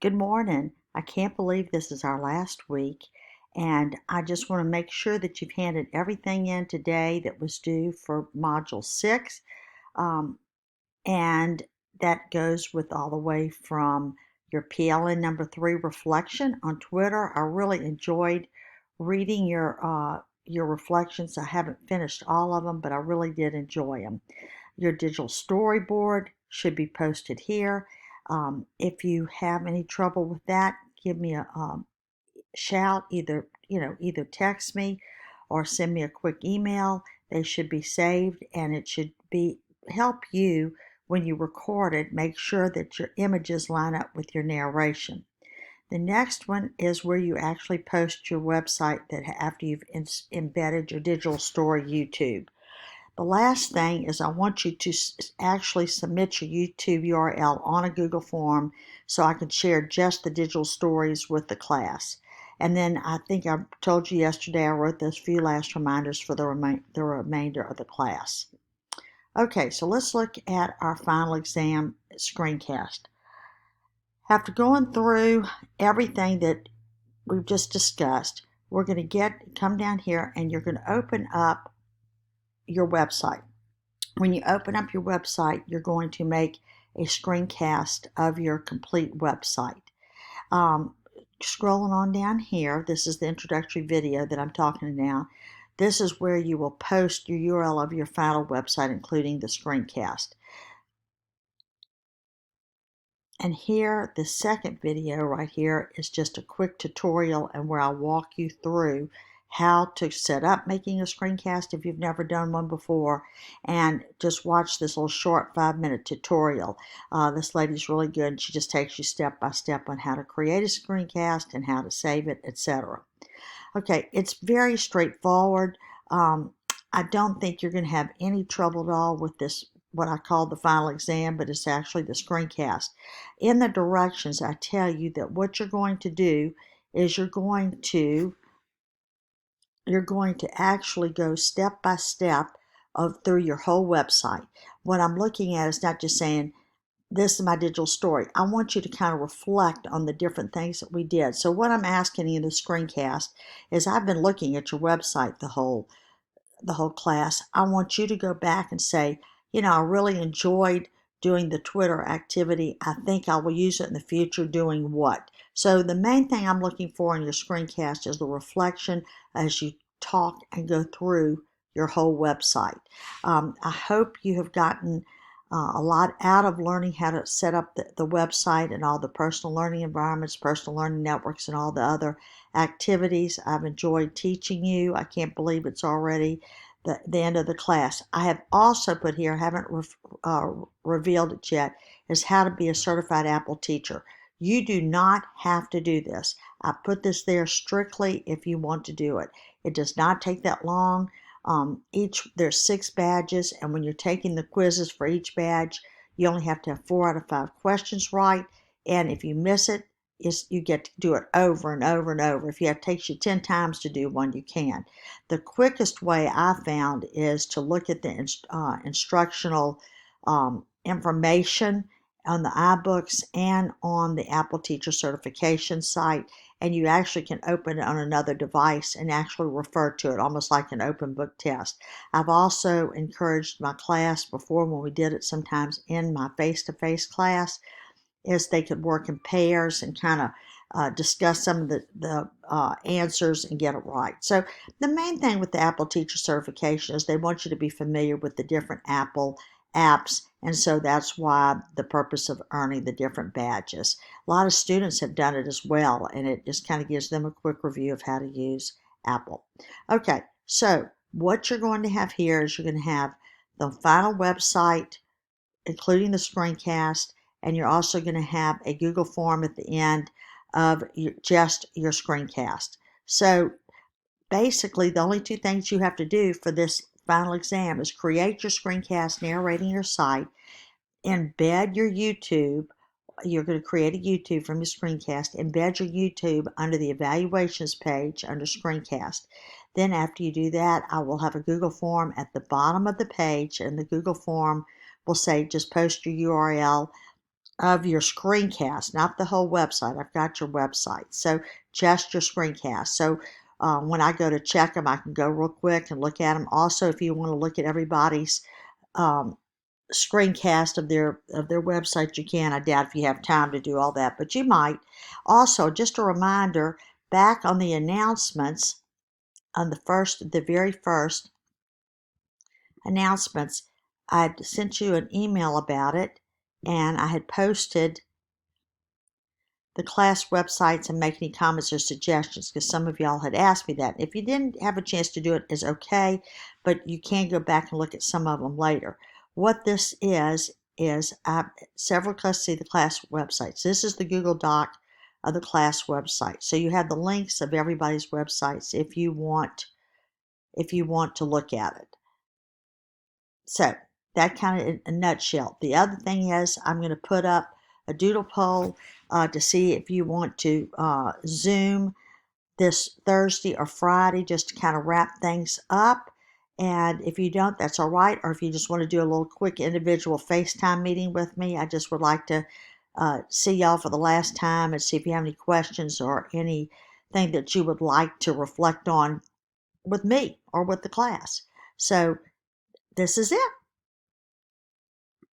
Good morning. I can't believe this is our last week, and I just want to make sure that you've handed everything in today that was due for Module 6. Um, and that goes with all the way from your PLN number 3 reflection on Twitter. I really enjoyed reading your reflections. I haven't finished all of them, but I really did enjoy them. Your digital storyboard should be posted here. If you have any trouble with that, give me a shout. Either text me or send me a quick email. They should be saved, and it should be help you when you record it. Make sure that your images line up with your narration. The next one is where you actually post your website that after you've embedded your digital story YouTube. The last thing is I want you to actually submit your YouTube URL on a Google form so I can share just the digital stories with the class. And then I think I told you yesterday I wrote those few last reminders for the remainder of the class. Okay, so let's look at our final exam screencast. After going through everything that we've just discussed, we're going to come down here and you're going to open up your website. When you open up your website, you're going to make a screencast of your complete website. Scrolling on down here, this is the introductory video that I'm talking to now. This is where you will post your URL of your final website, including the screencast. And here, the second video right here is just a quick tutorial and where I'll walk you through how to set up making a screencast if you've never done one before, and just watch this little short 5-minute tutorial. This lady's really good, and she just takes you step by step on how to create a screencast and how to save it, etc. Okay, it's very straightforward. I don't think you're going to have any trouble at all with this, what I call the final exam, but it's actually the screencast. In the directions, I tell you that what you're going to do is you're going to actually go step by step through your whole website. What I'm looking at is not just saying, this is my digital story. I want you to kind of reflect on the different things that we did. So what I'm asking you in the screencast is, I've been looking at your website the whole class. I want you to go back and say, I really enjoyed doing the Twitter activity. I think I will use it in the future doing what. So the main thing I'm looking for in your screencast is the reflection as you talk and go through your whole website. I hope you have gotten a lot out of learning how to set up the website and all the personal learning environments, personal learning networks, and all the other activities. I've enjoyed teaching you. I can't believe it's already the end of the class. I have also put here, I haven't revealed it yet, is how to be a certified Apple teacher. You do not have to do this. I put this there strictly if you want to do it. It does not take that long. There's 6 badges, and when you're taking the quizzes for each badge, you only have to have 4 out of 5 questions right. And if you miss it, you get to do it over and over and over. If it takes you 10 times to do one, you can. The quickest way I found is to look at the instructional information on the iBooks and on the Apple Teacher Certification site, and you actually can open it on another device and actually refer to it, almost like an open book test. I've also encouraged my class before, when we did it sometimes in my face-to-face class, is they could work in pairs and kind of discuss some of the answers and get it right. So the main thing with the Apple Teacher Certification is they want you to be familiar with the different Apple apps, and so that's why the purpose of earning the different badges. A lot of students have done it as well, and it just kind of gives them a quick review of how to use Apple. Okay, so what you're going to have here is you're going to have the final website, including the screencast, and you're also going to have a Google form at the end of just your screencast. So basically, the only 2 things you have to do for this final exam is create your screencast narrating your site, embed your YouTube. You're going to create a YouTube from your screencast, embed your YouTube under the evaluations page under screencast. Then after you do that, I will have a Google form at the bottom of the page, and the Google form will say just post your URL of your screencast, not the whole website. I've got your website. So just your screencast. So when I go to check them, I can go real quick and look at them. Also, if you want to look at everybody's um, screencast of their website, you can. I doubt if you have time to do all that, but you might. Also, just a reminder, back on the announcements, on the very first announcements, I'd sent you an email about it, and I had posted the class websites and make any comments or suggestions, because some of y'all had asked me that. If you didn't have a chance to do it, is okay, but you can go back and look at some of them later. What this is several see the class websites. This is the Google Doc of the class website. So you have the links of everybody's websites if you want to look at it. So that kind of in a nutshell. The other thing is I'm going to put up a doodle poll to see if you want to Zoom this Thursday or Friday, just to kind of wrap things up. And if you don't, that's all right. Or if you just want to do a little quick individual FaceTime meeting with me, I just would like to see y'all for the last time and see if you have any questions or anything that you would like to reflect on with me or with the class. So this is it.